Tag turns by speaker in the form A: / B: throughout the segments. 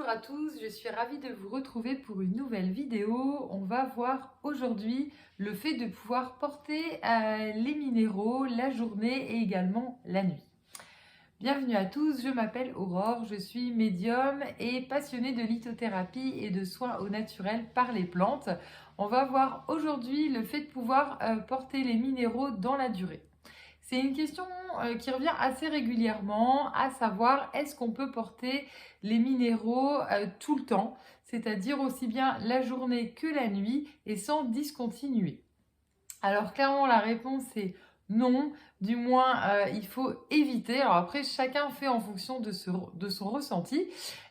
A: Bonjour à tous, je suis ravie de vous retrouver pour une nouvelle vidéo. On va voir aujourd'hui le fait de pouvoir porter les minéraux la journée et également la nuit. Bienvenue à tous, je m'appelle Aurore, je suis médium et passionnée de lithothérapie et de soins au naturel par les plantes. On va voir aujourd'hui le fait de pouvoir porter les minéraux dans la durée. C'est une question qui revient assez régulièrement, à savoir est-ce qu'on peut porter les minéraux tout le temps, c'est-à-dire aussi bien la journée que la nuit et sans discontinuer. Alors clairement la réponse est non, du moins il faut éviter. Alors après chacun fait en fonction de son ressenti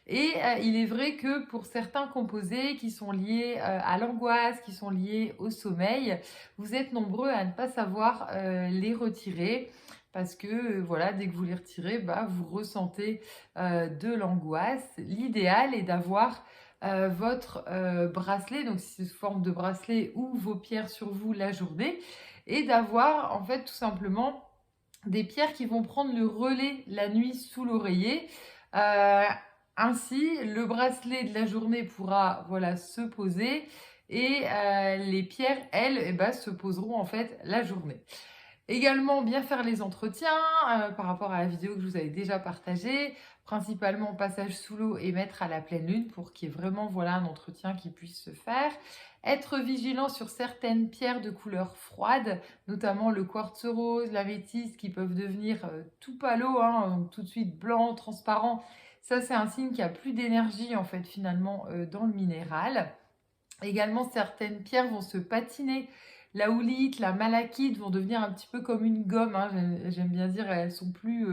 A: et il est vrai que pour certains composés qui sont liés à l'angoisse, qui sont liés au sommeil, vous êtes nombreux à ne pas savoir les retirer. Parce que voilà, dès que vous les retirez, vous ressentez de l'angoisse. L'idéal est d'avoir votre bracelet, donc c'est sous forme de bracelet ou vos pierres sur vous la journée, et d'avoir en fait tout simplement des pierres qui vont prendre le relais la nuit sous l'oreiller. Euh, Ainsi, le bracelet de la journée pourra voilà se poser et les pierres, elles, se poseront en fait la journée. Également, bien faire les entretiens par rapport à la vidéo que je vous avais déjà partagée, principalement passage sous l'eau et mettre à la pleine lune pour qu'il y ait vraiment voilà, un entretien qui puisse se faire. Être vigilant sur certaines pierres de couleur froide, notamment le quartz rose, la métisse, qui peuvent devenir tout pâle, donc tout de suite blanc, transparent. Ça, c'est un signe qu'il n'y a plus d'énergie en fait finalement dans le minéral. Également, certaines pierres vont se patiner. La houlite, la malachite vont devenir un petit peu comme une gomme. J'aime bien dire, elles sont plus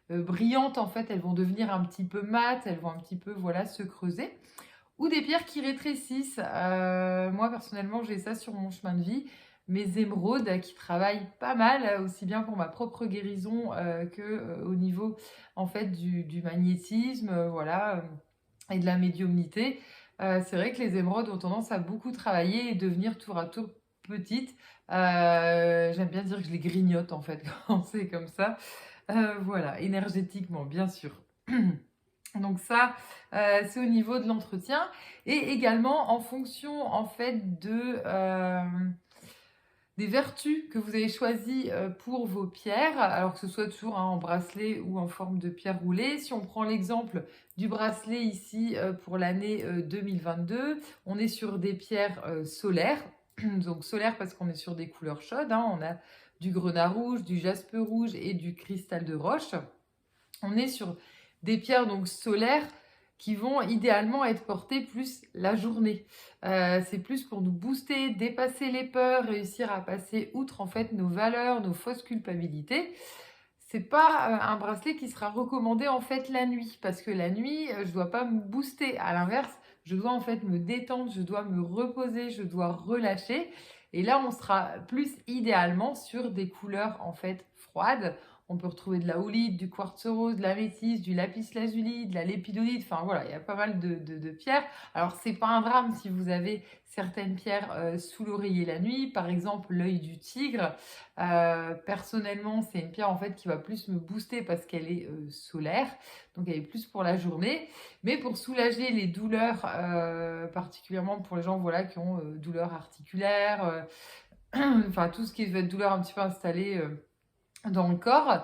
A: brillantes en fait. Elles vont devenir un petit peu mates. Elles vont un petit peu voilà se creuser. Ou des pierres qui rétrécissent. Moi personnellement, j'ai ça sur mon chemin de vie. Mes émeraudes qui travaillent pas mal, aussi bien pour ma propre guérison que au niveau en fait du magnétisme, et de la médiumnité. C'est vrai que les émeraudes ont tendance à beaucoup travailler et devenir tour à tour petites. J'aime bien dire que je les grignote en fait quand c'est comme ça. Voilà, énergétiquement, bien sûr. Donc ça, c'est au niveau de l'entretien. Et également en fonction en fait des vertus que vous avez choisies pour vos pierres, alors que ce soit toujours en bracelet ou en forme de pierre roulée. Si on prend l'exemple du bracelet ici pour l'année 2022, on est sur des pierres solaires. Donc solaires parce qu'on est sur des couleurs chaudes. On a du grenat rouge, du jaspe rouge et du cristal de roche. On est sur des pierres donc solaires qui vont idéalement être portées plus la journée. C'est plus pour nous booster, dépasser les peurs, réussir à passer outre en fait nos valeurs, nos fausses culpabilités. C'est pas un bracelet qui sera recommandé en fait la nuit, parce que la nuit, je dois pas me booster. À l'inverse, je dois en fait me détendre, je dois me reposer, je dois relâcher. Et là, on sera plus idéalement sur des couleurs en fait froides. On peut retrouver de la houlite, du quartz rose, de la métisse, du lapis lazuli, de la lépidolite. Enfin voilà, il y a pas mal de pierres. Alors c'est pas un drame si vous avez certaines pierres sous l'oreiller la nuit. Par exemple, l'œil du tigre. Personnellement, c'est une pierre en fait qui va plus me booster parce qu'elle est solaire. Donc elle est plus pour la journée. Mais pour soulager les douleurs, particulièrement pour les gens voilà, qui ont douleurs articulaires, enfin tout ce qui va être douleur un petit peu installée dans le corps,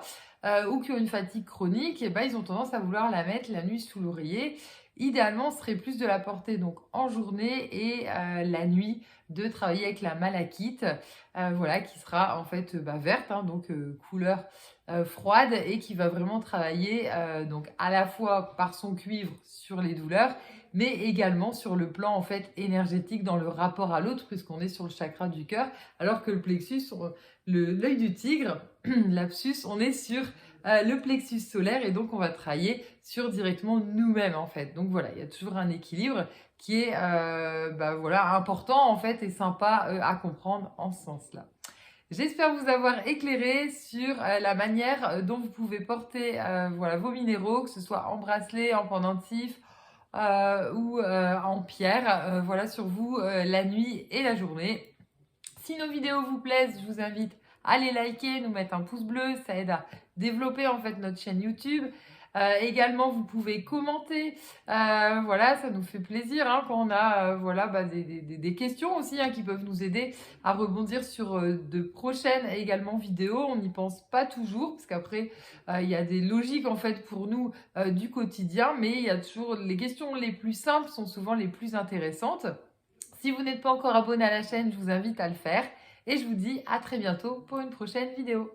A: ou qui ont une fatigue chronique, et ils ont tendance à vouloir la mettre la nuit sous l'oreiller. Idéalement, ce serait plus de la porter donc en journée et la nuit de travailler avec la malachite, qui sera en fait verte, donc couleur froide et qui va vraiment travailler donc à la fois par son cuivre sur les douleurs, mais également sur le plan en fait énergétique dans le rapport à l'autre, puisqu'on est sur le chakra du cœur, alors que le plexus, l'œil du tigre, lapsus, on est sur le plexus solaire et donc on va travailler sur directement nous-mêmes en fait. Donc voilà, il y a toujours un équilibre qui est important en fait et sympa à comprendre en ce sens-là. J'espère vous avoir éclairé sur la manière dont vous pouvez porter vos minéraux, que ce soit en bracelet, en pendentif ou en pierre, sur vous la nuit et la journée. Si nos vidéos vous plaisent, je vous invite à les liker, nous mettre un pouce bleu, ça aide à développer en fait notre chaîne YouTube. Également, vous pouvez commenter. Voilà, ça nous fait plaisir hein, quand on a voilà, des questions aussi qui peuvent nous aider à rebondir sur de prochaines également vidéos. On n'y pense pas toujours parce qu'après, il y a des logiques en fait pour nous du quotidien, mais il y a toujours les questions les plus simples sont souvent les plus intéressantes. Si vous n'êtes pas encore abonné à la chaîne, je vous invite à le faire et je vous dis à très bientôt pour une prochaine vidéo.